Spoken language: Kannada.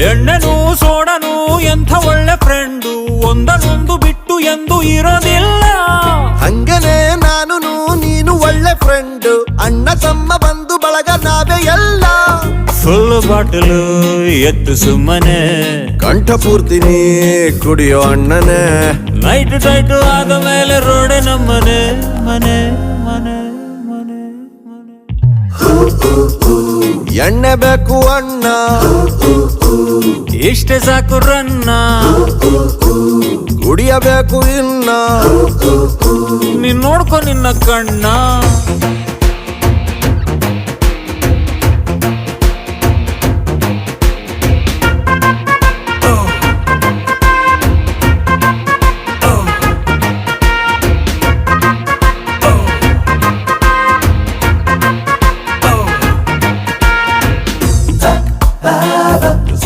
ಎಣ್ಣೆನು ಸೋಡನು ಎಂಥ ಒಳ್ಳೆ ಫ್ರೆಂಡು, ಒಂದನೊಂದು ಬಿಟ್ಟು ಎಂದು ಇರೋದಿಲ್ಲ. ಹಂಗನೆ ನಾನು ನೀನು ಒಳ್ಳೆ ಫ್ರೆಂಡು, ಅಣ್ಣ ತಮ್ಮ ಬಂದು ಬಳಗ ನಾವೇ ಎಲ್ಲ. ಫುಲ್ ಬಾಟಲು ಎತ್ತು ಸುಮ್ಮನೆ, ಕಂಠ ಪೂರ್ತಿ ನೀ ಕುಡಿಯೋ ಅಣ್ಣನೇ. ನೈಟ್ ಟೈಟ್ ಆದ ಮೇಲೆ ರೋಡೆ ನಮ್ಮನೆ ಮನೆ ಮನೆ ಮನೆ ಮನೆ. ಎಣ್ಣೆ ಬೇಕು ಅಣ್ಣ, ಇಷ್ಟೇ ಸಾಕು ರನ್ನ, ಕುಡಿಯಬೇಕು ಇನ್ನ. ನೀನ್ ನೋಡ್ಕೊ ನಿನ್ನ ಕಣ್ಣ.